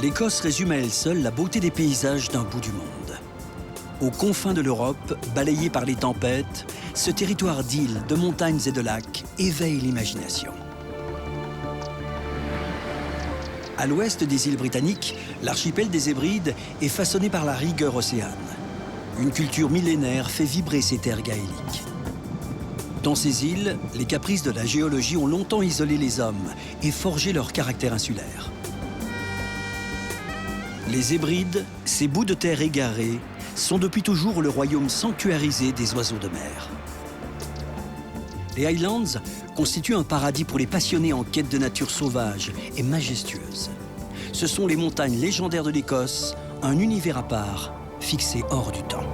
L'Écosse résume à elle seule la beauté des paysages d'un bout du monde. Aux confins de l'Europe, balayé par les tempêtes, ce territoire d'îles, de montagnes et de lacs éveille l'imagination. À l'ouest des îles britanniques, l'archipel des Hébrides est façonné par la rigueur océane. Une culture millénaire fait vibrer ces terres gaéliques. Dans ces îles, les caprices de la géologie ont longtemps isolé les hommes et forgé leur caractère insulaire. Les Hébrides, ces bouts de terre égarés, sont depuis toujours le royaume sanctuarisé des oiseaux de mer. Les Highlands constituent un paradis pour les passionnés en quête de nature sauvage et majestueuse. Ce sont les montagnes légendaires de l'Écosse, un univers à part, fixé hors du temps.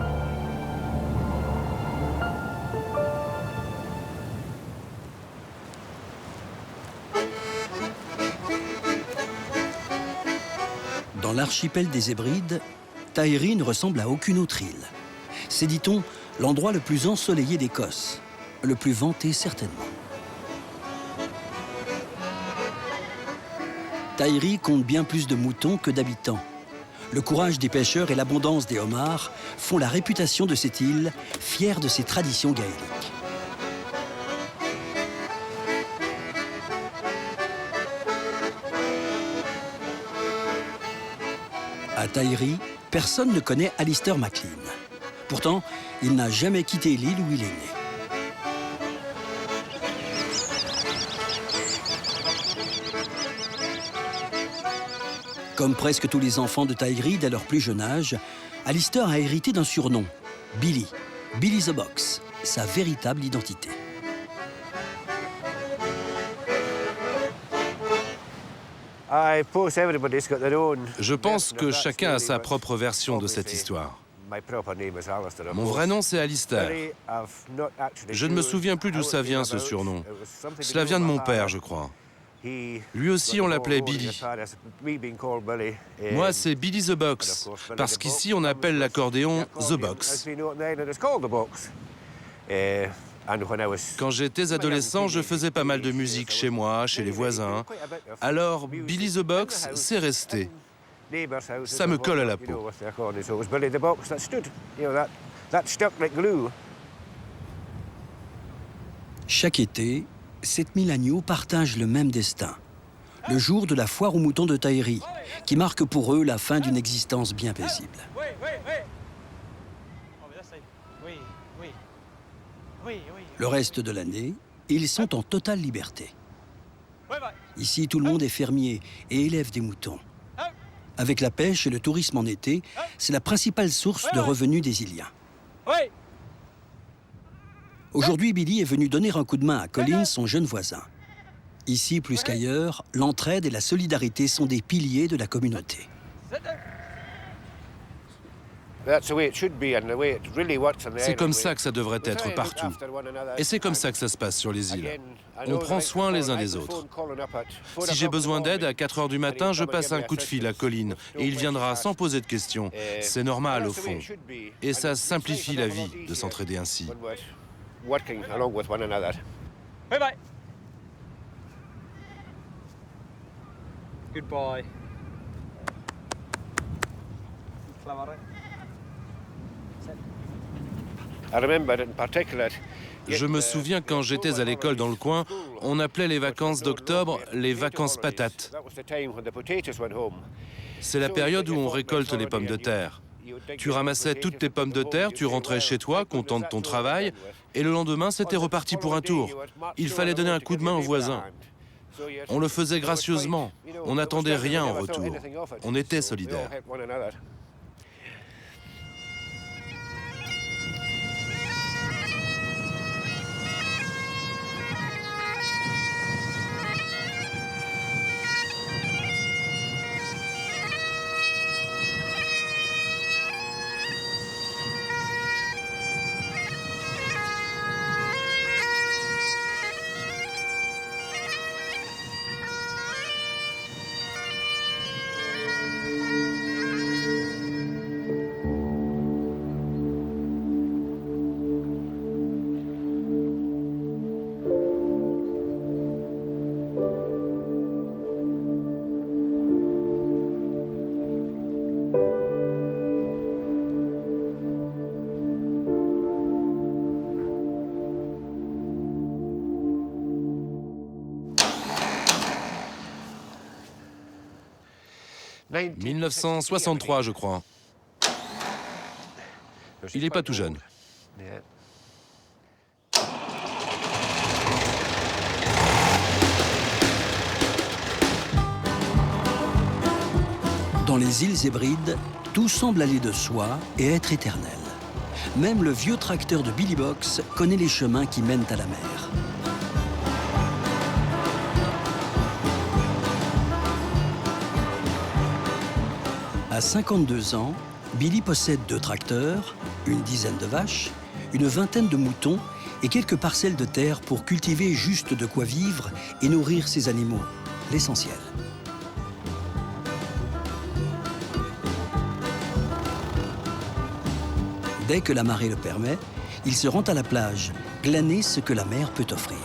Dans l'archipel des Hébrides, Tighery ne ressemble à aucune autre île. C'est, dit-on, l'endroit le plus ensoleillé d'Écosse, le plus vanté certainement. Tighery compte bien plus de moutons que d'habitants. Le courage des pêcheurs et l'abondance des homards font la réputation de cette île, fière de ses traditions gaéliques. À Tighery, personne ne connaît Alistair MacLean. Pourtant, il n'a jamais quitté l'île où il est né. Comme presque tous les enfants de Tighery dès leur plus jeune âge, Alistair a hérité d'un surnom, Billy, Billy the Box, sa véritable identité. Je pense que chacun a sa propre version de cette histoire. Mon vrai nom, c'est Alistair. Je ne me souviens plus d'où ça vient, ce surnom. Cela vient de mon père, je crois. Lui aussi, on l'appelait Billy. Moi, c'est Billy the Box, parce qu'ici, on appelle l'accordéon The Box. Quand j'étais adolescent, je faisais pas mal de musique chez moi, chez les voisins. Alors, Billy the Box, c'est resté. Ça me colle à la peau. Chaque été, 7000 agneaux partagent le même destin. Le jour de la foire aux moutons de Tighery, qui marque pour eux la fin d'une existence bien paisible. Le reste de l'année, ils sont en totale liberté. Ici, tout le monde est fermier et élève des moutons. Avec la pêche et le tourisme en été, c'est la principale source de revenus des Iliens. Aujourd'hui, Billy est venu donner un coup de main à Colin, son jeune voisin. Ici, plus qu'ailleurs, l'entraide et la solidarité sont des piliers de la communauté. C'est comme ça que ça devrait être partout. Et c'est comme ça que ça se passe sur les îles. On prend soin les uns des autres. Si j'ai besoin d'aide, à 4 heures du matin, je passe un coup de fil à Colin et il viendra sans poser de questions. C'est normal au fond. Et ça simplifie la vie de s'entraider ainsi. Goodbye. Je me souviens quand j'étais à l'école dans le coin, on appelait les vacances d'octobre les vacances patates. C'est la période où on récolte les pommes de terre. Tu ramassais toutes tes pommes de terre, tu rentrais chez toi, content de ton travail, et le lendemain, c'était reparti pour un tour. Il fallait donner un coup de main aux voisins. On le faisait gracieusement, on n'attendait rien en retour. On était solidaires. 1963, je crois. Il n'est pas tout jeune. Dans les îles Hébrides, tout semble aller de soi et être éternel. Même le vieux tracteur de Billy Box connaît les chemins qui mènent à la mer. À 52 ans, Billy possède 2 tracteurs, une dizaine de vaches, une vingtaine de moutons et quelques parcelles de terre pour cultiver juste de quoi vivre et nourrir ses animaux, l'essentiel. Dès que la marée le permet, il se rend à la plage, glaner ce que la mer peut offrir.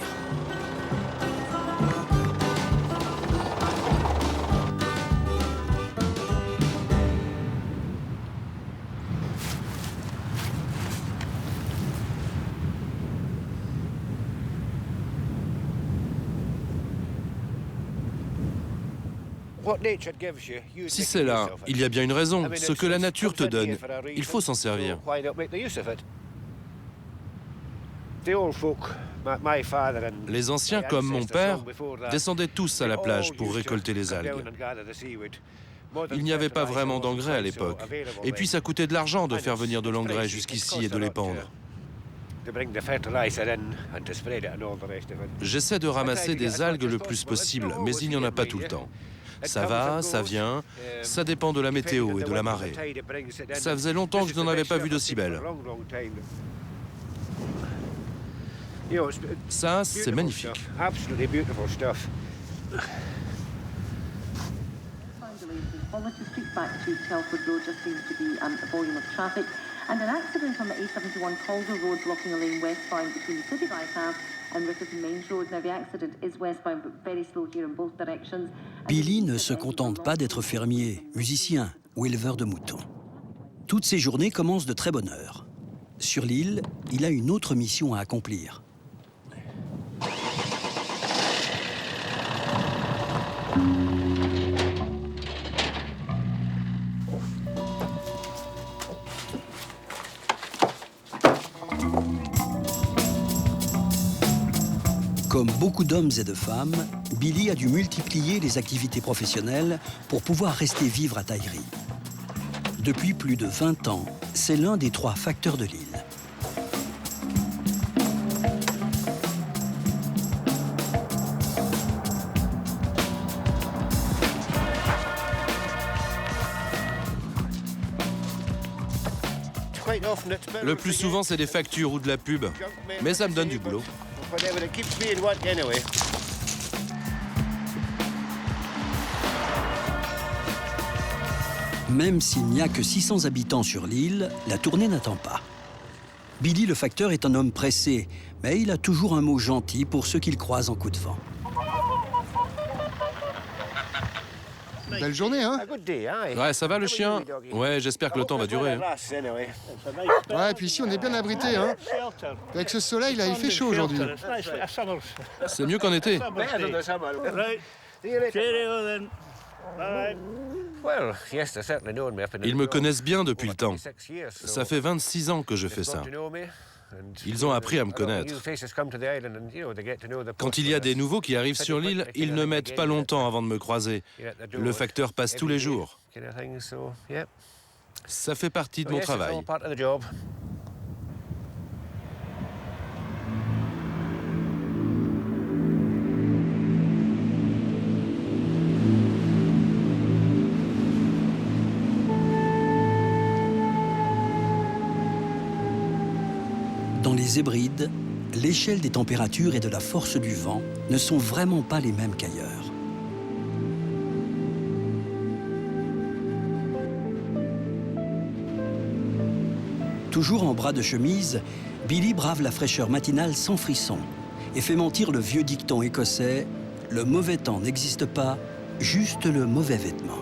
Si c'est là, il y a bien une raison. Ce que la nature te donne, il faut s'en servir. Les anciens, comme mon père, descendaient tous à la plage pour récolter les algues. Il n'y avait pas vraiment d'engrais à l'époque. Et puis ça coûtait de l'argent de faire venir de l'engrais jusqu'ici et de l'épandre. J'essaie de ramasser des algues le plus possible, mais il n'y en a pas tout le temps. Ça va, ça vient, ça dépend de la météo et de la marée. Ça faisait longtemps que je n'en avais pas vu d'aussi belle. Ça, c'est magnifique. And an accident on the A71 Calder Road blocking a lane westbound between the City Bypass and Rickerton Mains Road. Now the accident is westbound but very slow here in both directions. Billy ne se contente pas d'être fermier, musicien ou éleveur de moutons. Toutes ses journées commencent de très bonne heure. Sur l'île, il a une autre mission à accomplir. Comme beaucoup d'hommes et de femmes, Billy a dû multiplier les activités professionnelles pour pouvoir rester vivre à Tighery. Depuis plus de 20 ans, c'est l'un des 3 facteurs de l'île. Le plus souvent, c'est des factures ou de la pub. Mais ça me donne du boulot. Même s'il n'y a que 600 habitants sur l'île, la tournée n'attend pas. Billy le facteur est un homme pressé, mais il a toujours un mot gentil pour ceux qu'il croise en coup de vent. Belle journée, hein? Ouais, ça va le chien? Ouais, j'espère que le temps va durer. Ouais, et puis ici, on est bien abrité, hein? Avec ce soleil, là, il fait chaud aujourd'hui. C'est mieux qu'en été. Ils me connaissent bien depuis le temps. Ça fait 26 ans que je fais ça. Ils ont appris à me connaître. Quand il y a des nouveaux qui arrivent sur l'île, ils ne mettent pas longtemps avant de me croiser. Le facteur passe tous les jours. Ça fait partie de mon travail. Dans les Hébrides, l'échelle des températures et de la force du vent ne sont vraiment pas les mêmes qu'ailleurs. Toujours en bras de chemise, Billy brave la fraîcheur matinale sans frisson et fait mentir le vieux dicton écossais « Le mauvais temps n'existe pas, juste le mauvais vêtement ».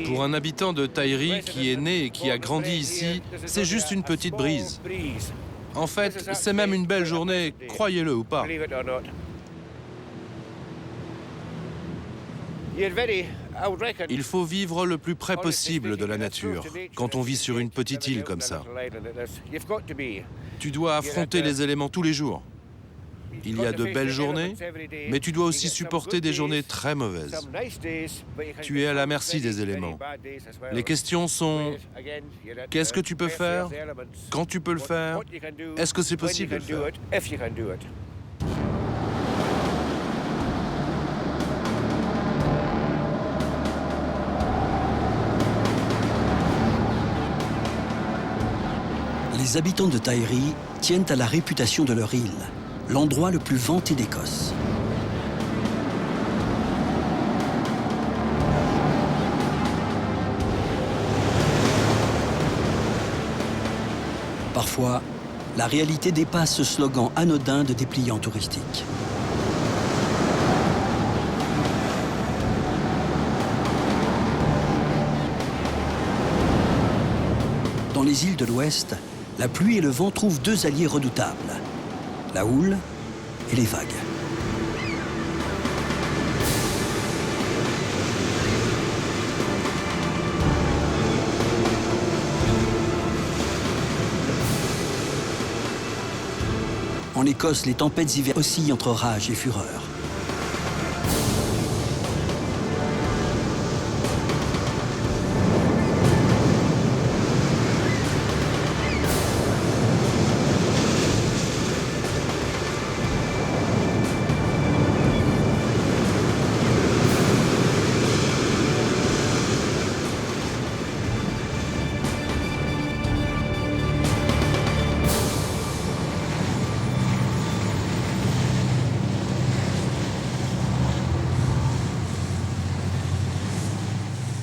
Pour un habitant de Tighery qui est né et qui a grandi ici, c'est juste une petite brise. En fait, c'est même une belle journée, croyez-le ou pas. Il faut vivre le plus près possible de la nature quand on vit sur une petite île comme ça. Tu dois affronter les éléments tous les jours. Il y a de belles journées, mais tu dois aussi supporter des journées très mauvaises. Tu es à la merci des éléments. Les questions sont: qu'est-ce que tu peux faire? Quand tu peux le faire? Est-ce que c'est possible de le faire? Les habitants de Taïri tiennent à la réputation de leur île, l'endroit le plus vanté d'Écosse. Parfois, la réalité dépasse ce slogan anodin de dépliant touristique. Dans les îles de l'Ouest, la pluie et le vent trouvent deux alliés redoutables, la houle et les vagues. En Écosse, les tempêtes hivernales oscillent entre rage et fureur.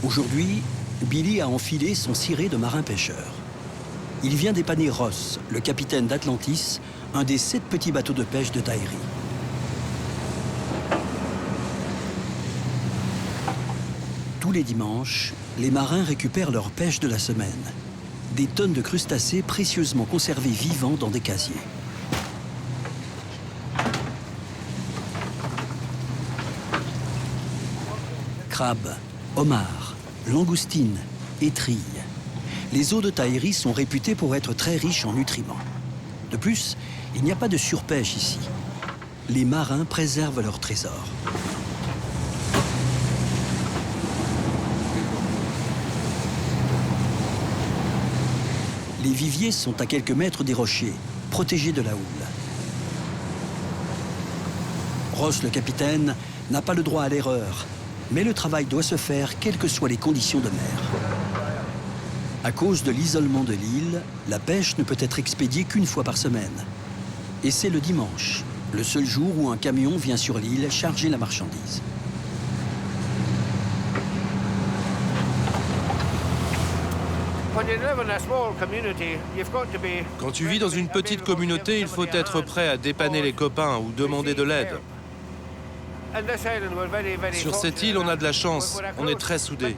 Aujourd'hui, Billy a enfilé son ciré de marin-pêcheur. Il vient dépanner Ross, le capitaine d'Atlantis, un des 7 petits bateaux de pêche de Taïri. Tous les dimanches, les marins récupèrent leur pêche de la semaine. Des tonnes de crustacés précieusement conservés vivants dans des casiers. Crabes, homards, langoustines, étrilles. Les eaux de Taïri sont réputées pour être très riches en nutriments. De plus, il n'y a pas de surpêche ici. Les marins préservent leurs trésors. Les viviers sont à quelques mètres des rochers, protégés de la houle. Ross, le capitaine, n'a pas le droit à l'erreur, mais le travail doit se faire quelles que soient les conditions de mer. À cause de l'isolement de l'île, la pêche ne peut être expédiée qu'une fois par semaine. Et c'est le dimanche, le seul jour où un camion vient sur l'île charger la marchandise. Quand tu vis dans une petite communauté, il faut être prêt à dépanner les copains ou demander de l'aide. Sur cette île, on a de la chance, on est très soudés.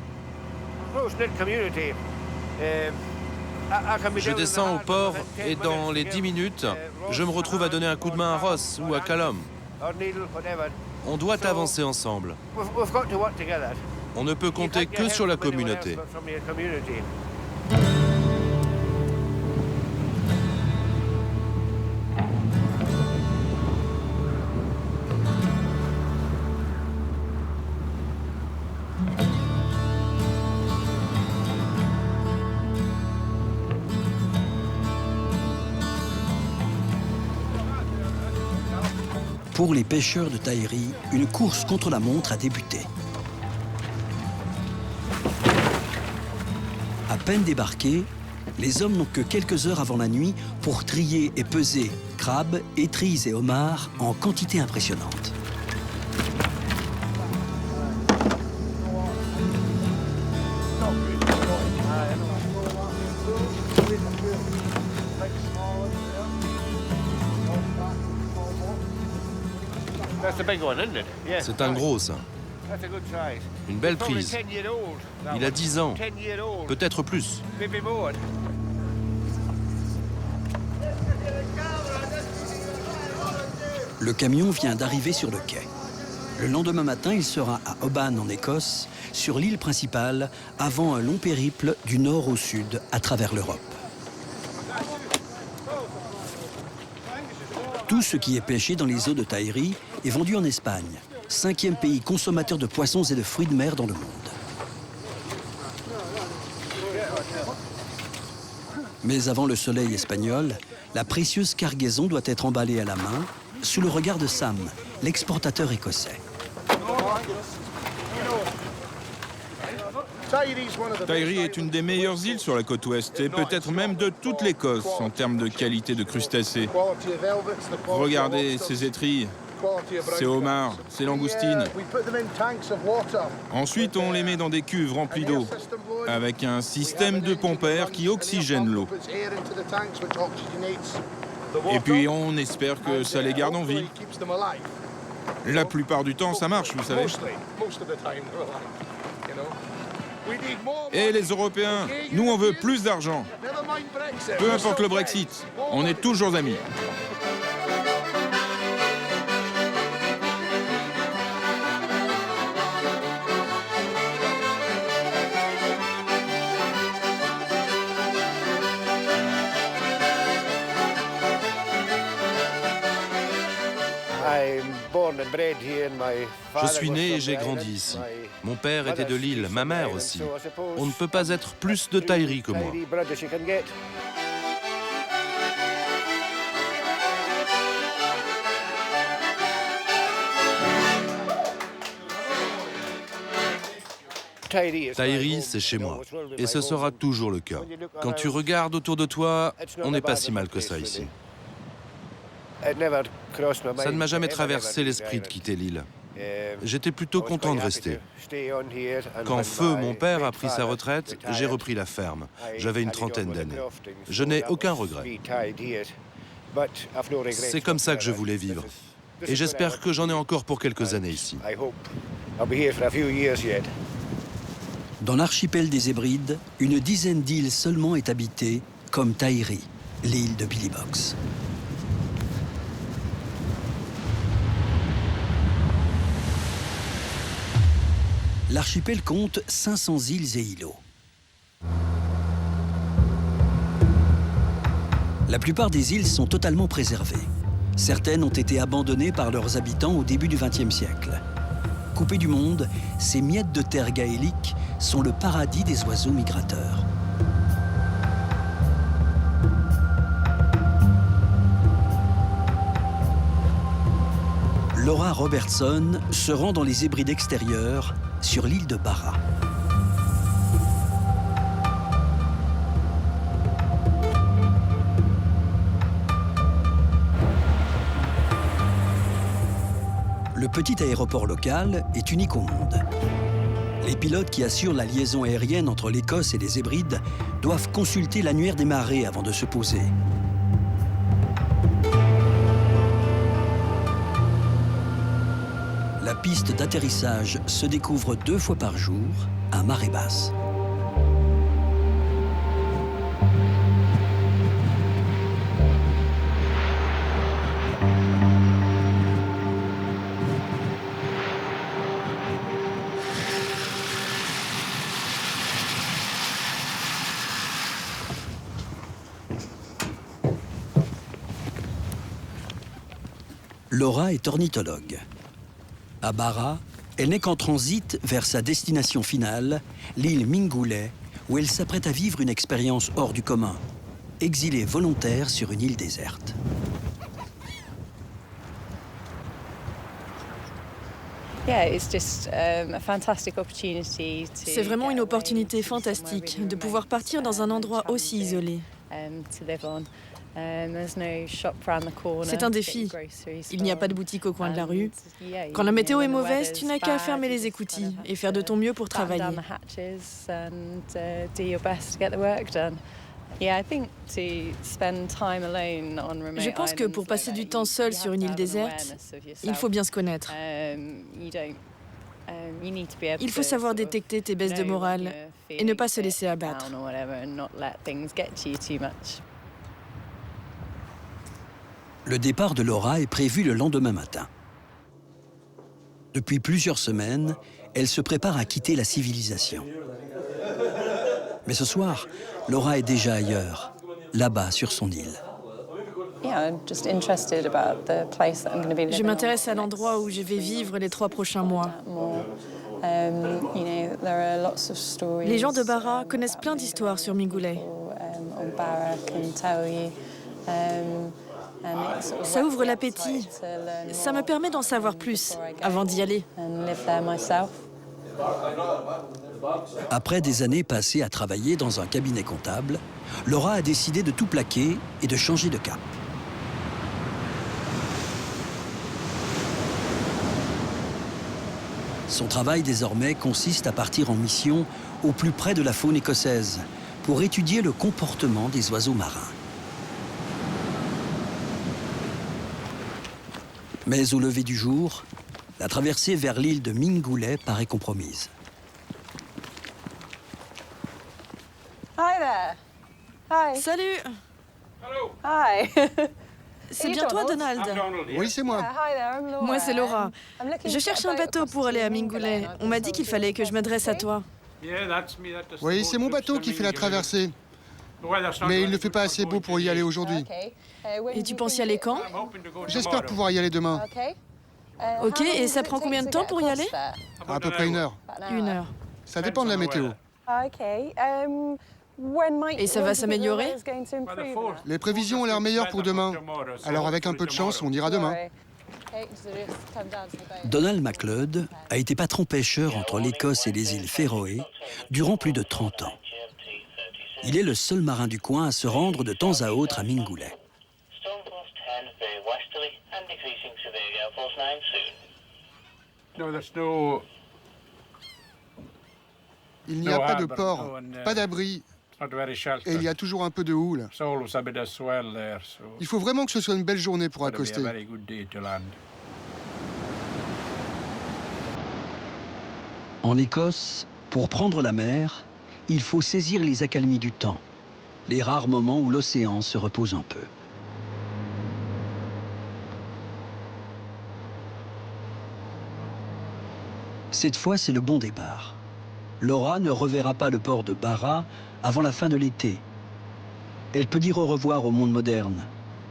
Je descends au port et dans les 10 minutes, je me retrouve à donner un coup de main à Ross ou à Callum. On doit avancer ensemble. On ne peut compter que sur la communauté. Pour les pêcheurs de Taïri, une course contre la montre a débuté. À peine débarqués, les hommes n'ont que quelques heures avant la nuit pour trier et peser crabes, étrilles et homards en quantité impressionnante. C'est un gros, ça. Une belle prise. Il a 10 ans, peut-être plus. Le camion vient d'arriver sur le quai. Le lendemain matin, il sera à Oban, en Écosse, sur l'île principale, avant un long périple du nord au sud, à travers l'Europe. Tout ce qui est pêché dans les eaux de Tahiri est vendu en Espagne, 5e pays consommateur de poissons et de fruits de mer dans le monde. Mais avant le soleil espagnol, la précieuse cargaison doit être emballée à la main, sous le regard de Sam, l'exportateur écossais. Tahiri est une des meilleures îles sur la côte ouest, et peut-être même de toute l'Écosse en termes de qualité de crustacés. Regardez ces étrilles, ces homards, ces langoustines. Ensuite, on les met dans des cuves remplies d'eau, avec un système de pompe à air qui oxygène l'eau. Et puis on espère que ça les garde en vie. La plupart du temps, ça marche, vous savez. Et les Européens, nous on veut plus d'argent. Peu importe le Brexit, on est toujours amis. Je suis né et j'ai grandi ici. Mon père était de l'île, ma mère aussi. On ne peut pas être plus de Tahiri que moi. Tahiri, c'est chez moi. Et ce sera toujours le cas. Quand tu regardes autour de toi, on n'est pas si mal que ça ici. Ça ne m'a jamais traversé l'esprit de quitter l'île. J'étais plutôt content de rester. Quand Feu, mon père, a pris sa retraite, j'ai repris la ferme. J'avais une trentaine d'années. Je n'ai aucun regret. C'est comme ça que je voulais vivre. Et j'espère que j'en ai encore pour quelques années ici. Dans l'archipel des Hébrides, une dizaine d'îles seulement est habitée, comme Tahiri, l'île de Billy Box. L'archipel compte 500 îles et îlots. La plupart des îles sont totalement préservées. Certaines ont été abandonnées par leurs habitants au début du XXe siècle. Coupées du monde, ces miettes de terre gaéliques sont le paradis des oiseaux migrateurs. Laura Robertson se rend dans les Hébrides extérieures sur l'île de Barra. Le petit aéroport local est unique au monde. Les pilotes qui assurent la liaison aérienne entre l'Écosse et les Hébrides doivent consulter l'annuaire des marées avant de se poser. La piste d'atterrissage se découvre 2 fois par jour à marée basse. Laura est ornithologue. À Barra, elle n'est qu'en transit vers sa destination finale, l'île Mingulay, où elle s'apprête à vivre une expérience hors du commun, exilée volontaire sur une île déserte. C'est vraiment une opportunité fantastique de pouvoir partir dans un endroit aussi isolé. C'est un défi. Il n'y a pas de boutique au coin de la rue. Quand la météo est mauvaise, tu n'as qu'à fermer les écoutilles et faire de ton mieux pour travailler. Je pense que pour passer du temps seul sur une île déserte, il faut bien se connaître. Il faut savoir détecter tes baisses de morale et ne pas se laisser abattre. Le départ de Laura est prévu le lendemain matin. Depuis plusieurs semaines, elle se prépare à quitter la civilisation. Mais ce soir, Laura est déjà ailleurs, là-bas sur son île. Je m'intéresse à l'endroit où je vais vivre les 3 prochains mois. Les gens de Barra connaissent plein d'histoires sur Mingulay. Ça ouvre l'appétit. Ça me permet d'en savoir plus avant d'y aller. Après des années passées à travailler dans un cabinet comptable, Laura a décidé de tout plaquer et de changer de cap. Son travail désormais consiste à partir en mission au plus près de la faune écossaise pour étudier le comportement des oiseaux marins. Mais au lever du jour, la traversée vers l'île de Mingulay paraît compromise. Salut! C'est bien toi, Donald? Oui, c'est moi. Moi, c'est Laura. Je cherche un bateau pour aller à Mingulay. On m'a dit qu'il fallait que je m'adresse à toi. Oui, c'est mon bateau qui fait la traversée. Mais il ne fait pas assez beau pour y aller aujourd'hui. Et tu penses y aller quand? J'espère pouvoir y aller demain. Ok, et ça prend combien de temps pour y aller? À peu près 1 heure. 1 heure. Ça dépend de la météo. Et ça va s'améliorer? Les prévisions ont l'air meilleures pour demain. Alors avec un peu de chance, on ira demain. Donald MacLeod a été patron pêcheur entre l'Écosse et les îles Féroé durant plus de 30 ans. Il est le seul marin du coin à se rendre de temps à autre à Mingulay. Il n'y a pas de port, pas d'abri, et il y a toujours un peu de houle. Il faut vraiment que ce soit une belle journée pour accoster. En Écosse, pour prendre la mer, il faut saisir les accalmies du temps, les rares moments où l'océan se repose un peu. Cette fois, c'est le bon départ. Laura ne reverra pas le port de Barra avant la fin de l'été. Elle peut dire au revoir au monde moderne.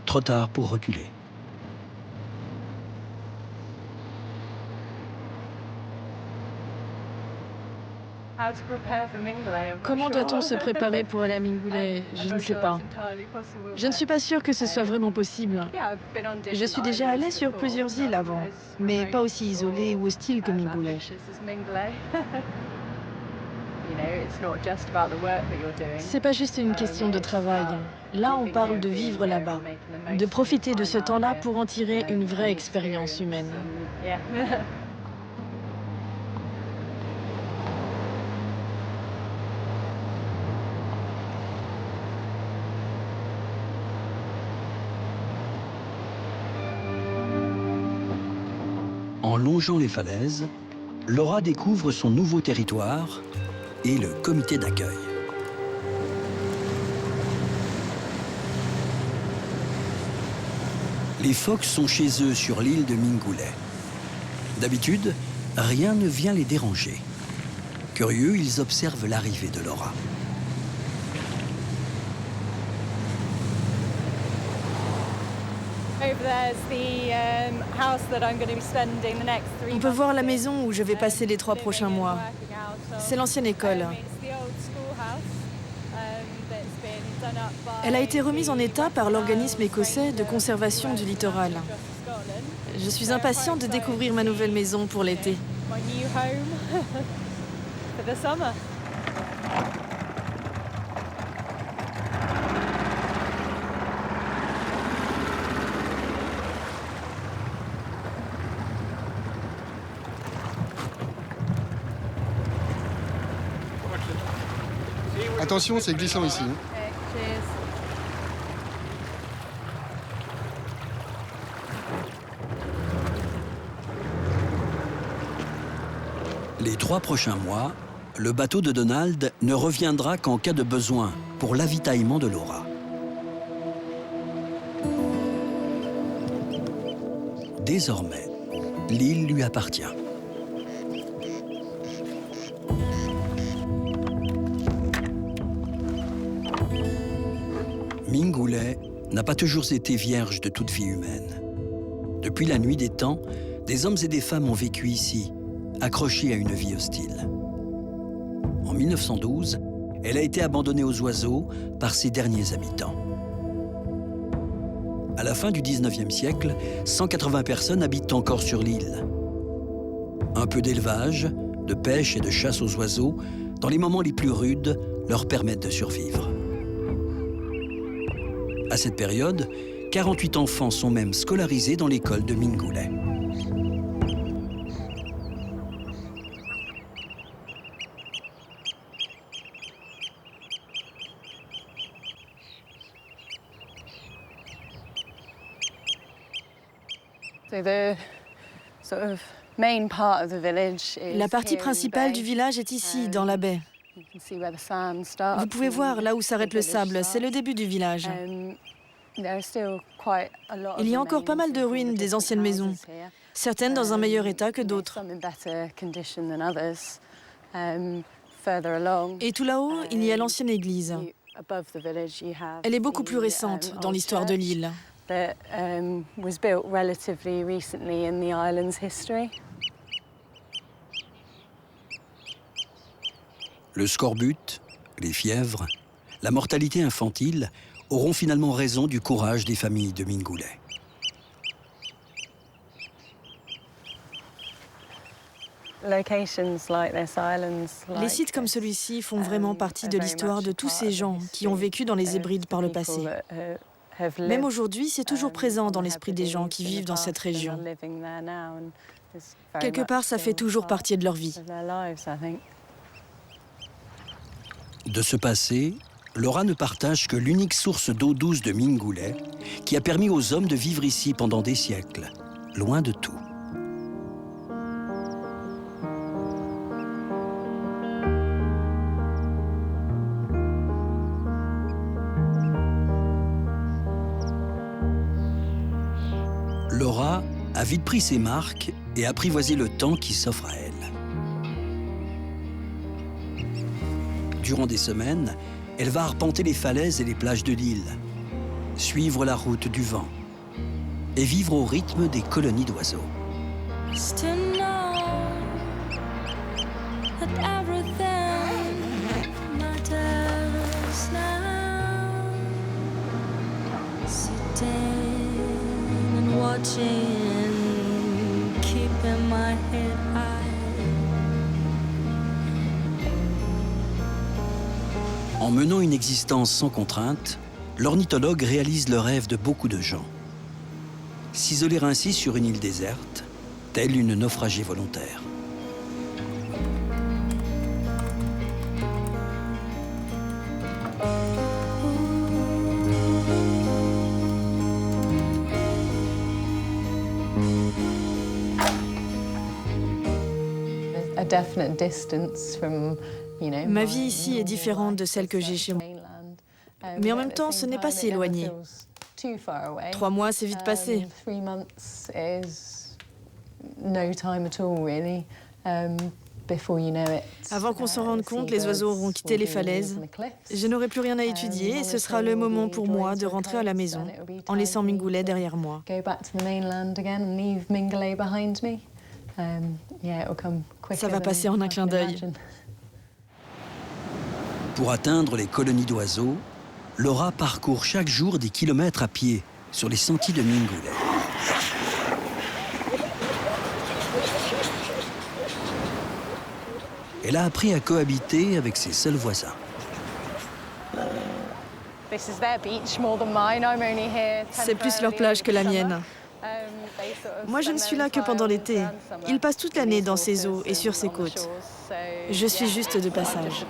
Trop tard pour reculer. Comment doit-on se préparer pour aller à Mingulay? Je ne sais pas. Je ne suis pas sûre que ce soit vraiment possible. Je suis déjà allée sur plusieurs îles avant, mais pas aussi isolées ou hostiles que Mingulay. C'est pas juste une question de travail. Là, on parle de vivre là-bas, de profiter de ce temps-là pour en tirer une vraie expérience humaine. En longeant les falaises, Laura découvre son nouveau territoire et le comité d'accueil. Les phoques sont chez eux sur l'île de Mingulay. D'habitude, rien ne vient les déranger. Curieux, ils observent l'arrivée de Laura. On peut voir la maison où je vais passer les 3 prochains mois. C'est l'ancienne école. Elle a été remise en état par l'organisme écossais de conservation du littoral. Je suis impatiente de découvrir ma nouvelle maison pour l'été. Attention, c'est glissant ici. Les 3 prochains mois, le bateau de Donald ne reviendra qu'en cas de besoin pour l'avitaillement de Laura. Désormais, l'île lui appartient. Mingulay n'a pas toujours été vierge de toute vie humaine. Depuis la nuit des temps, des hommes et des femmes ont vécu ici, accrochés à une vie hostile. En 1912, elle a été abandonnée aux oiseaux par ses derniers habitants. À la fin du 19e siècle, 180 personnes habitent encore sur l'île. Un peu d'élevage, de pêche et de chasse aux oiseaux, dans les moments les plus rudes, leur permettent de survivre. À cette période, 48 enfants sont même scolarisés dans l'école de Mingulay. La partie principale du village est ici, dans la baie. Vous pouvez voir là où s'arrête le sable, c'est le début du village. Il y a encore pas mal de ruines des anciennes maisons, certaines dans un meilleur état que d'autres. Et tout là-haut, il y a l'ancienne église. Elle est beaucoup plus récente dans l'histoire de l'île. Le scorbut, les fièvres, la mortalité infantile auront finalement raison du courage des familles de Mingulay. Les sites comme celui-ci font vraiment partie de l'histoire de tous ces gens qui ont vécu dans les Hébrides par le passé. Même aujourd'hui, c'est toujours présent dans l'esprit des gens qui vivent dans cette région. Quelque part, ça fait toujours partie de leur vie. De ce passé, Laura ne partage que l'unique source d'eau douce de Mingulay, qui a permis aux hommes de vivre ici pendant des siècles, loin de tout. Laura a vite pris ses marques et apprivoisé le temps qui s'offre à elle. Durant des semaines, elle va arpenter les falaises et les plages de l'île, suivre la route du vent et vivre au rythme des colonies d'oiseaux. En menant une existence sans contrainte, l'ornithologue réalise le rêve de beaucoup de gens. S'isoler ainsi sur une île déserte, telle une naufragée volontaire. Ma vie ici est différente de celle que j'ai chez moi. Mais en même temps, ce n'est pas si éloigné. 3 mois, c'est vite passé. Avant qu'on s'en rende compte, les oiseaux auront quitté les falaises. Je n'aurai plus rien à étudier et ce sera le moment pour moi de rentrer à la maison, en laissant Mingulay derrière moi. Ça va passer en un clin d'œil. Pour atteindre les colonies d'oiseaux, Laura parcourt chaque jour des kilomètres à pied sur les sentiers de Mingulay. Elle a appris à cohabiter avec ses seuls voisins. C'est plus leur plage que la mienne. Moi, je ne suis là que pendant l'été. Ils passent toute l'année dans ces eaux et sur ces côtes. Je suis juste de passage.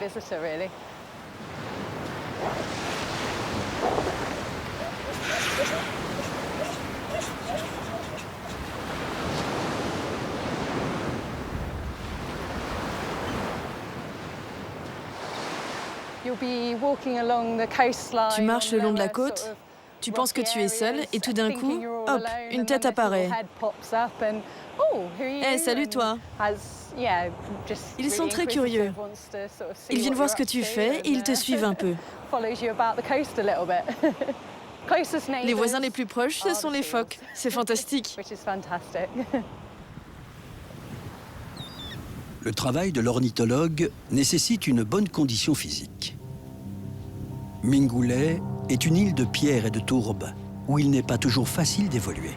Tu marches le long de la côte Tu penses que tu es seul et tout d'un coup, hop, une tête apparaît. Hey, salut toi. Ils sont très curieux. Ils viennent voir ce que tu fais et ils te suivent un peu. Les voisins les plus proches, ce sont les phoques. C'est fantastique. Le travail de l'ornithologue nécessite une bonne condition physique. Mingulay est une île de pierre et de tourbe où il n'est pas toujours facile d'évoluer.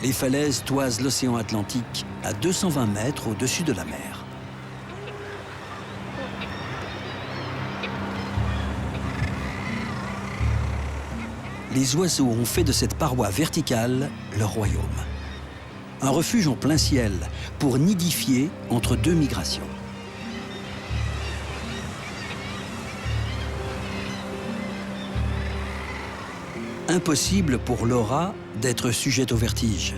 Les falaises toisent l'océan Atlantique à 220 mètres au-dessus de la mer. Les oiseaux ont fait de cette paroi verticale leur royaume. Un refuge en plein ciel pour nidifier entre deux migrations. Impossible pour Laura d'être sujette au vertige.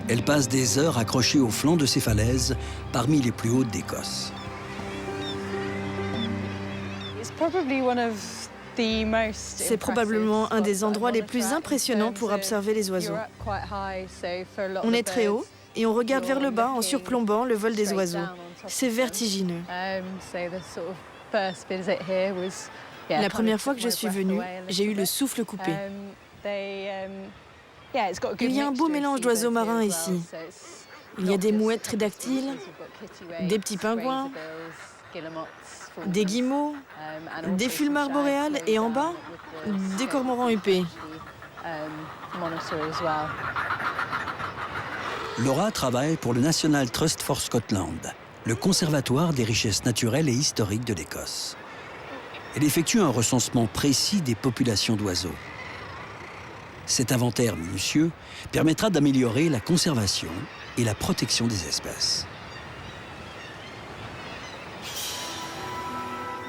Elle passe des heures accrochée au flanc de ces falaises, parmi les plus hautes d'Écosse. C'est probablement un des endroits les plus impressionnants pour observer les oiseaux. On est très haut et on regarde vers le bas en surplombant le vol des oiseaux. C'est vertigineux. La première fois que je suis venue, j'ai eu le souffle coupé. Il y a un beau mélange d'oiseaux marins ici. Il y a des mouettes tridactyles, des petits pingouins, des guillemots, des fulmars boréales et en bas, des cormorans huppés. Laura travaille pour le National Trust for Scotland, le conservatoire des richesses naturelles et historiques de l'Écosse. Elle effectue un recensement précis des populations d'oiseaux. Cet inventaire minutieux permettra d'améliorer la conservation et la protection des espèces.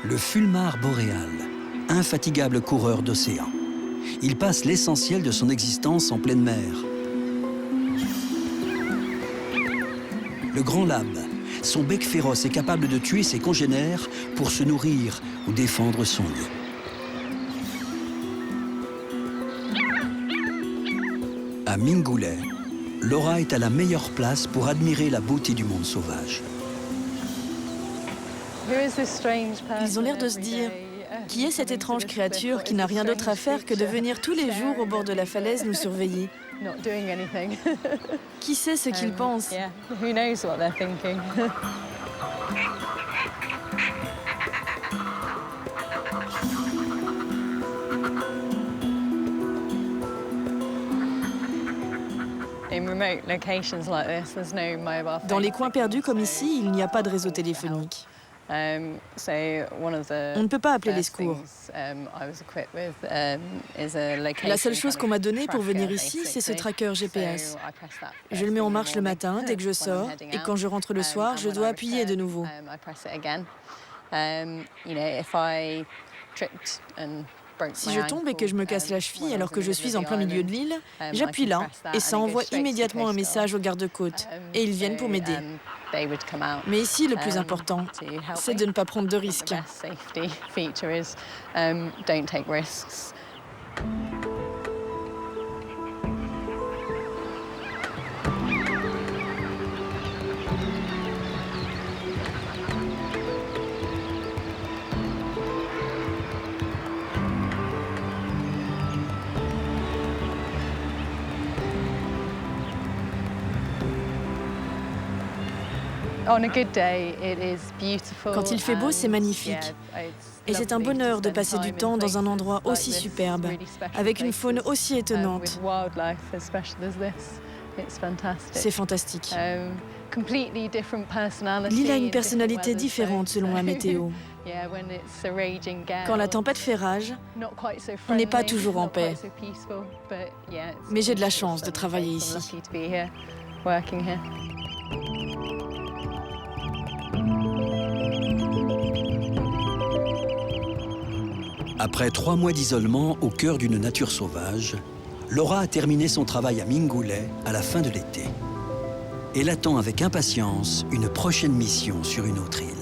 Le fulmar boréal, infatigable coureur d'océan. Il passe l'essentiel de son existence en pleine mer. Le grand labe, son bec féroce est capable de tuer ses congénères pour se nourrir ou défendre son nid. À Mingulay, Laura est à la meilleure place pour admirer la beauté du monde sauvage. Ils ont l'air de se dire, qui est cette étrange créature qui n'a rien d'autre à faire que de venir tous les jours au bord de la falaise nous surveiller? Qui sait ce qu'ils pensent? Dans les coins perdus comme ici, il n'y a pas de réseau téléphonique. On ne peut pas appeler les secours. La seule chose qu'on m'a donnée pour venir ici, c'est ce tracker GPS. Je le mets en marche le matin, dès que je sors, et quand je rentre le soir, je dois appuyer de nouveau. Si je tombe et que je me casse la cheville alors que je suis en plein milieu de l'île, j'appuie là et ça envoie immédiatement un message aux gardes-côtes et ils viennent pour m'aider. Mais ici, le plus important, c'est de ne pas prendre de risques. Quand il fait beau, c'est magnifique. Et c'est un bonheur de passer du temps dans un endroit aussi superbe, avec une faune aussi étonnante. C'est fantastique. L'île a une personnalité différente selon la météo. Quand la tempête fait rage, on n'est pas toujours en paix. Mais j'ai de la chance de travailler ici. Après 3 mois d'isolement au cœur d'une nature sauvage, Laura a terminé son travail à Mingulay à la fin de l'été. Elle attend avec impatience une prochaine mission sur une autre île.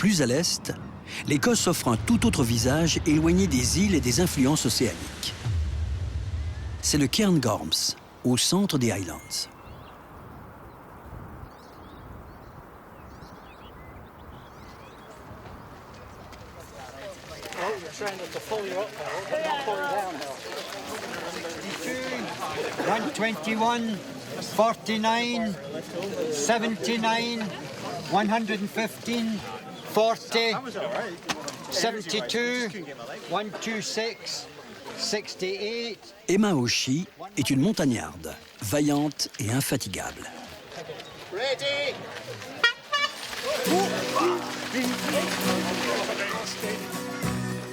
Plus à l'est, l'Écosse offre un tout autre visage éloigné des îles et des influences océaniques. C'est le Cairngorms, au centre des Highlands. Emma O'Shea est une montagnarde, vaillante et infatigable.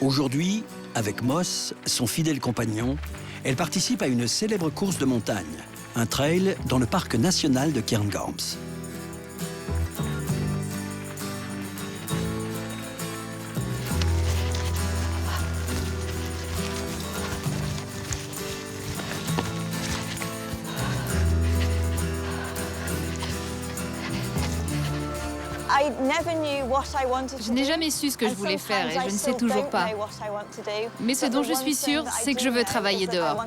Aujourd'hui, avec Moss, son fidèle compagnon, elle participe à une célèbre course de montagne, un trail dans le parc national de Cairngorms. Je n'ai jamais su ce que je voulais faire et je ne sais toujours pas. Mais ce dont je suis sûre, c'est que je veux travailler dehors.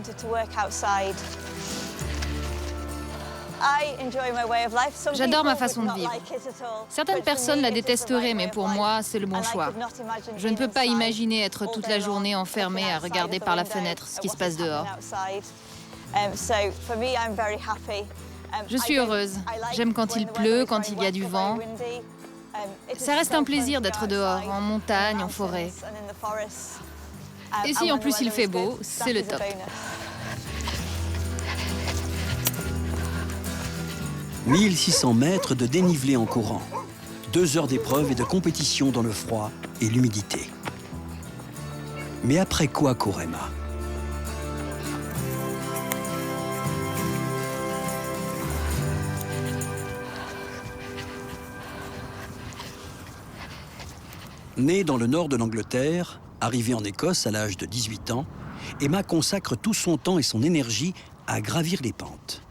J'adore ma façon de vivre. Certaines personnes la détesteraient, mais pour moi, c'est le bon choix. Je ne peux pas imaginer être toute la journée enfermée à regarder par la fenêtre ce qui se passe dehors. Je suis heureuse. J'aime quand il pleut, quand il y a du vent. Ça reste un plaisir d'être dehors, en montagne, en forêt. Et si en plus il fait beau, c'est le top. « 1600 mètres de dénivelé en courant, 2 heures d'épreuve et de compétition dans le froid et l'humidité. Mais après quoi court Emma ? Née dans le nord de l'Angleterre, arrivée en Écosse à l'âge de 18 ans, Emma consacre tout son temps et son énergie à gravir les pentes.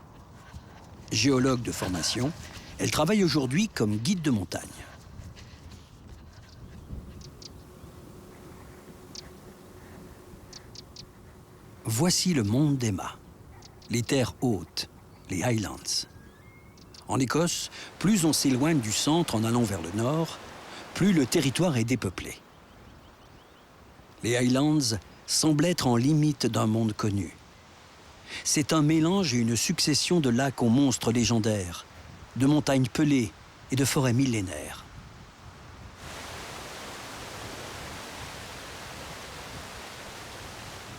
Géologue de formation, elle travaille aujourd'hui comme guide de montagne. Voici le monde d'Emma, les terres hautes, les Highlands. En Écosse, plus on s'éloigne du centre en allant vers le nord, plus le territoire est dépeuplé. Les Highlands semblent être en limite d'un monde connu. C'est un mélange et une succession de lacs aux monstres légendaires, de montagnes pelées et de forêts millénaires.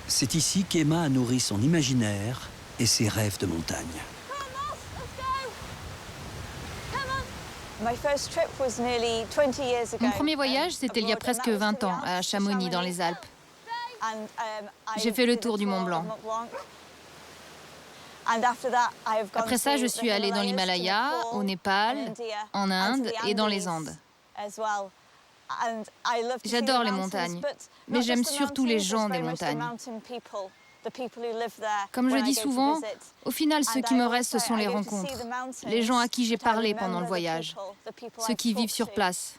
C'est ici qu'Emma a nourri son imaginaire et ses rêves de montagne. Mon premier voyage, c'était il y a presque 20 ans, à Chamonix, dans les Alpes. J'ai fait le tour du Mont Blanc. Après ça, je suis allée dans l'Himalaya, au Népal, en Inde et dans les Andes. J'adore les montagnes, mais j'aime surtout les gens des montagnes. Comme je dis souvent, au final, ce qui me reste, ce sont les rencontres. Les gens à qui j'ai parlé pendant le voyage. Ceux qui vivent sur place.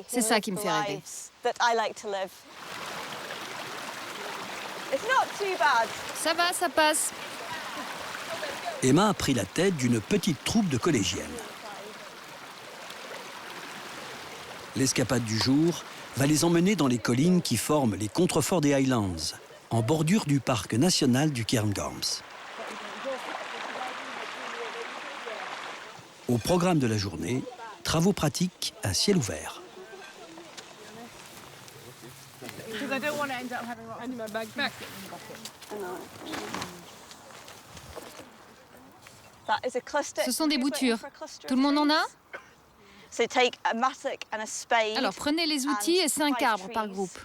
C'est ça qui me fait rêver. Ça va, ça passe. Emma a pris la tête d'une petite troupe de collégiennes. L'escapade du jour va les emmener dans les collines qui forment les contreforts des Highlands, en bordure du parc national du Cairngorms. Au programme de la journée, travaux pratiques à ciel ouvert. Ce sont des boutures. Tout le monde en a ? Alors prenez les outils et 5 arbres par groupe.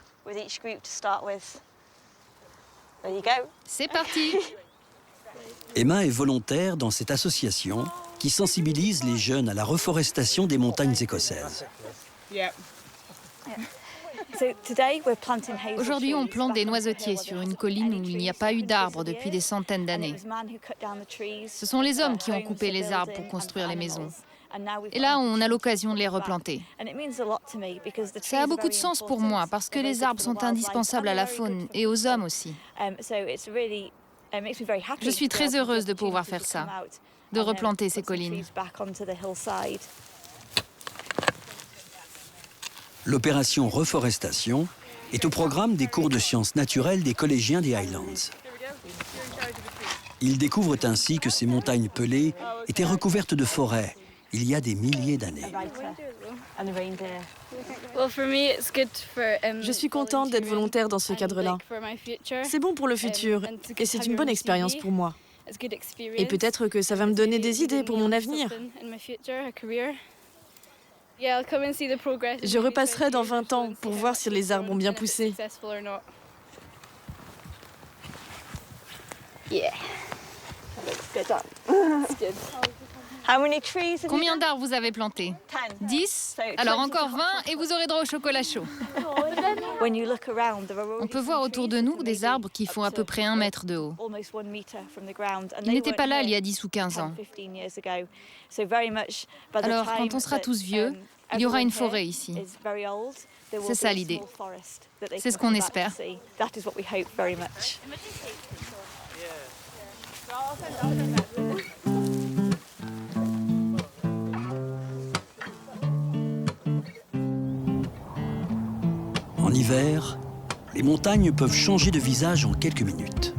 C'est parti. Emma est volontaire dans cette association qui sensibilise les jeunes à la reforestation des montagnes écossaises. Aujourd'hui, on plante des noisetiers sur une colline où il n'y a pas eu d'arbres depuis des centaines d'années. Ce sont les hommes qui ont coupé les arbres pour construire les maisons. Et là, on a l'occasion de les replanter. Ça a beaucoup de sens pour moi, parce que les arbres sont indispensables à la faune et aux hommes aussi. Je suis très heureuse de pouvoir faire ça, de replanter ces collines. L'opération reforestation est au programme des cours de sciences naturelles des collégiens des Highlands. Ils découvrent ainsi que ces montagnes pelées étaient recouvertes de forêts il y a des milliers d'années. Je suis contente d'être volontaire dans ce cadre-là. C'est bon pour le futur et c'est une bonne expérience pour moi. Et peut-être que ça va me donner des idées pour mon avenir. Je repasserai dans 20 ans pour voir si les arbres ont bien poussé. Combien d'arbres vous avez plantés? 10? Alors encore 20 et vous aurez droit au chocolat chaud. On peut voir autour de nous des arbres qui font à peu près 1 mètre de haut. Ils n'étaient pas là il y a 10 ou 15 ans. Alors, quand on sera tous vieux, il y aura une forêt ici. C'est ça l'idée. C'est ce qu'on espère. En hiver, les montagnes peuvent changer de visage en quelques minutes.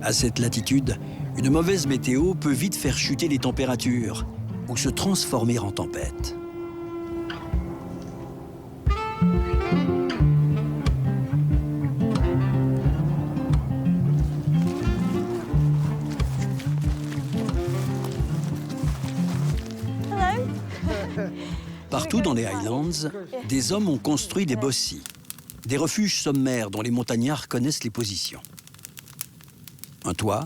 À cette latitude, une mauvaise météo peut vite faire chuter les températures ou se transformer en tempête. Partout dans les Highlands, des hommes ont construit des bossis, des refuges sommaires dont les montagnards connaissent les positions. Un toit,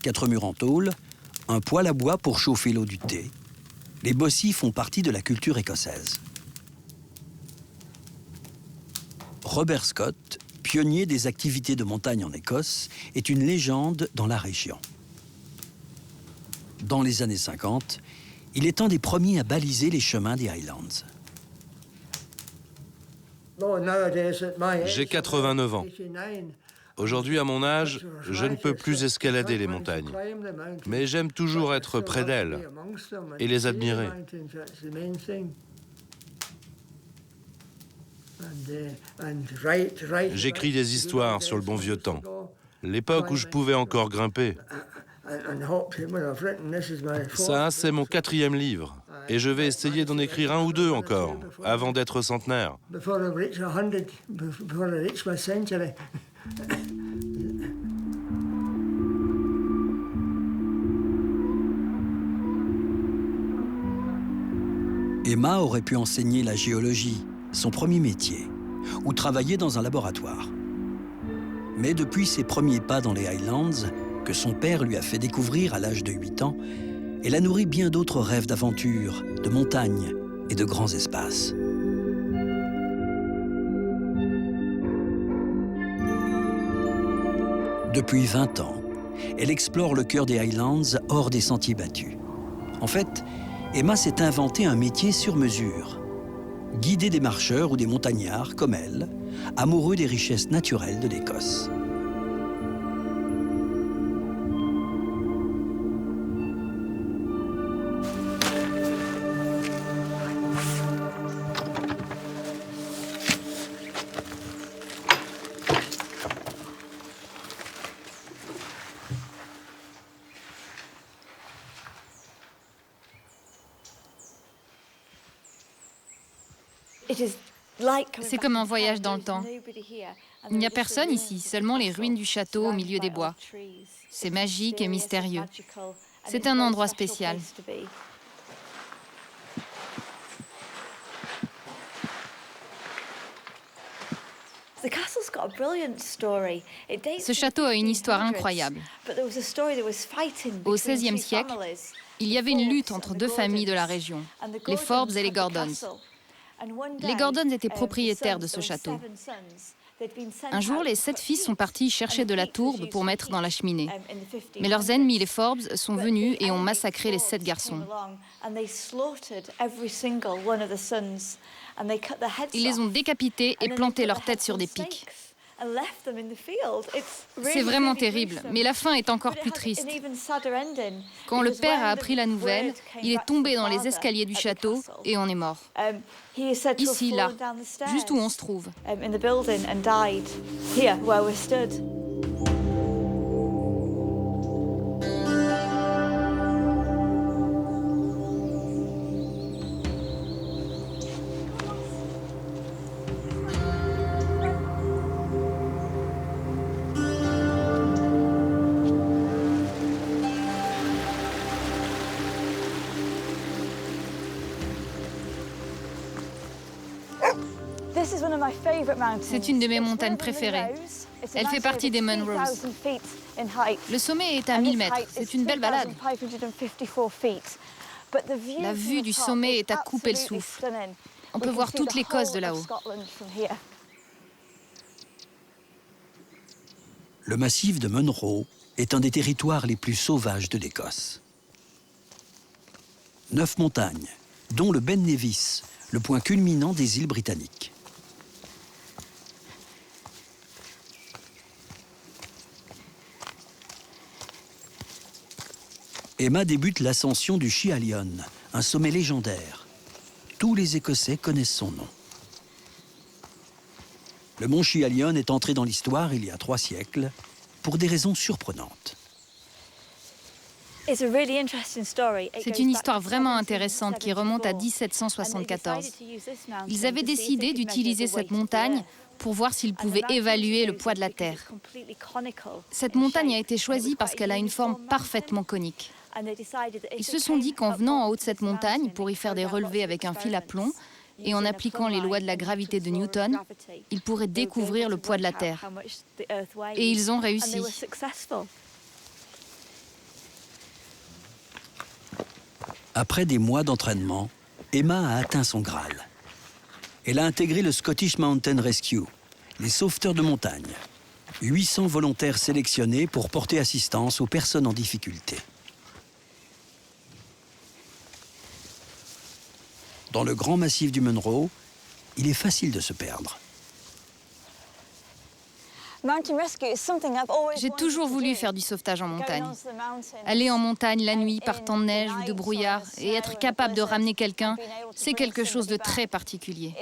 4 murs en tôle, un poêle à bois pour chauffer l'eau du thé. Les bossis font partie de la culture écossaise. Robert Scott, pionnier des activités de montagne en Écosse, est une légende dans la région. Dans les années 50, il est un des premiers à baliser les chemins des Highlands. J'ai 89 ans. Aujourd'hui, à mon âge, je ne peux plus escalader les montagnes. Mais j'aime toujours être près d'elles et les admirer. J'écris des histoires sur le bon vieux temps, l'époque où je pouvais encore grimper. Ça, c'est mon 4e livre. Et je vais essayer d'en écrire 1 ou 2 encore, avant d'être centenaire. Emma aurait pu enseigner la géologie, son premier métier, ou travailler dans un laboratoire. Mais depuis ses premiers pas dans les Highlands, que son père lui a fait découvrir à l'âge de 8 ans, elle a nourri bien d'autres rêves d'aventure, de montagnes et de grands espaces. Depuis 20 ans, elle explore le cœur des Highlands hors des sentiers battus. En fait, Emma s'est inventé un métier sur mesure. Guider des marcheurs ou des montagnards comme elle, amoureux des richesses naturelles de l'Écosse. C'est comme un voyage dans le temps. Il n'y a personne ici, seulement les ruines du château au milieu des bois. C'est magique et mystérieux. C'est un endroit spécial. Ce château a une histoire incroyable. Au XVIe siècle, il y avait une lutte entre 2 familles de la région, les Forbes et les Gordons. Les Gordons étaient propriétaires de ce château. Un jour, les 7 fils sont partis chercher de la tourbe pour mettre dans la cheminée. Mais leurs ennemis, les Forbes, sont venus et ont massacré les 7 garçons. Ils les ont décapités et planté leurs têtes sur des pics. C'est vraiment terrible, mais la fin est encore plus triste. Quand le père a appris la nouvelle, il est tombé dans les escaliers du château et on est mort. Ici, là, juste où on se trouve. C'est une de mes montagnes préférées. Elle fait partie des Munros. Le sommet est à 1000 mètres. C'est une belle balade. La vue du sommet est à couper le souffle. On peut voir toute l'Écosse de là-haut. Le massif de Munro est un des territoires les plus sauvages de l'Écosse. 9 montagnes, dont le Ben Nevis, le point culminant des îles britanniques. Emma débute l'ascension du Schialion, un sommet légendaire. Tous les Écossais connaissent son nom. Le mont Schialion est entré dans l'histoire il y a 3 siècles pour des raisons surprenantes. C'est une histoire vraiment intéressante qui remonte à 1774. Ils avaient décidé d'utiliser cette montagne pour voir s'ils pouvaient évaluer le poids de la Terre. Cette montagne a été choisie parce qu'elle a une forme parfaitement conique. Ils se sont dit qu'en venant en haut de cette montagne pour y faire des relevés avec un fil à plomb et en appliquant les lois de la gravité de Newton, ils pourraient découvrir le poids de la Terre. Et ils ont réussi. Après des mois d'entraînement, Emma a atteint son Graal. Elle a intégré le Scottish Mountain Rescue, les sauveteurs de montagne. 800 volontaires sélectionnés pour porter assistance aux personnes en difficulté. Dans le grand massif du Munro, il est facile de se perdre. J'ai toujours voulu faire du sauvetage en montagne. Aller en montagne la nuit par temps de neige ou de brouillard et être capable de ramener quelqu'un, c'est quelque chose de très particulier.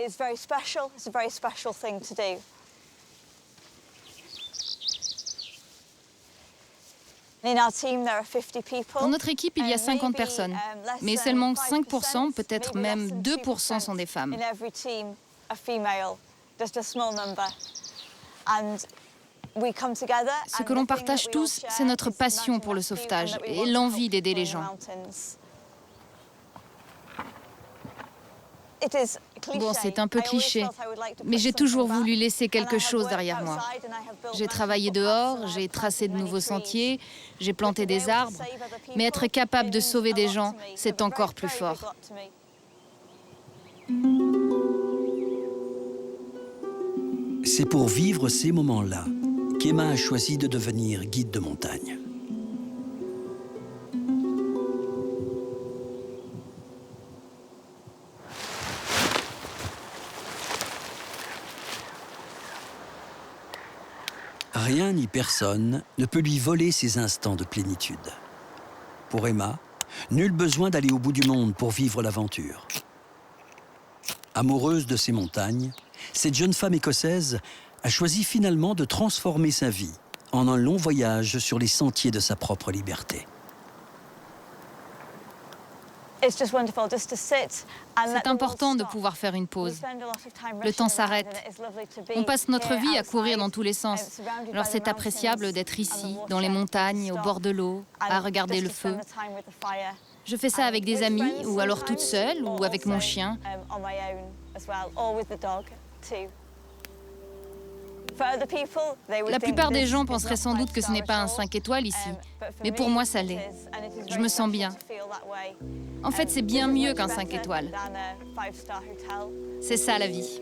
Dans notre équipe, il y a 50 personnes, mais seulement 5%, peut-être même 2% sont des femmes. Ce que l'on partage tous, c'est notre passion pour le sauvetage et l'envie d'aider les gens. Bon, c'est un peu cliché, mais j'ai toujours voulu laisser quelque chose derrière moi. J'ai travaillé dehors, j'ai tracé de nouveaux sentiers, j'ai planté des arbres, mais être capable de sauver des gens, c'est encore plus fort. C'est pour vivre ces moments-là qu'Emma a choisi de devenir guide de montagne. Rien ni personne ne peut lui voler ces instants de plénitude. Pour Emma, nul besoin d'aller au bout du monde pour vivre l'aventure. Amoureuse de ces montagnes, cette jeune femme écossaise a choisi finalement de transformer sa vie en un long voyage sur les sentiers de sa propre liberté. C'est important de pouvoir faire une pause. Le temps s'arrête. On passe notre vie à courir dans tous les sens. Alors c'est appréciable d'être ici, dans les montagnes, au bord de l'eau, à regarder le feu. Je fais ça avec des amis, ou alors toute seule, ou avec mon chien. La plupart des gens penseraient sans doute que ce n'est pas un 5 étoiles ici, mais pour moi ça l'est. Je me sens bien. En fait, c'est bien mieux qu'un 5 étoiles. C'est ça la vie.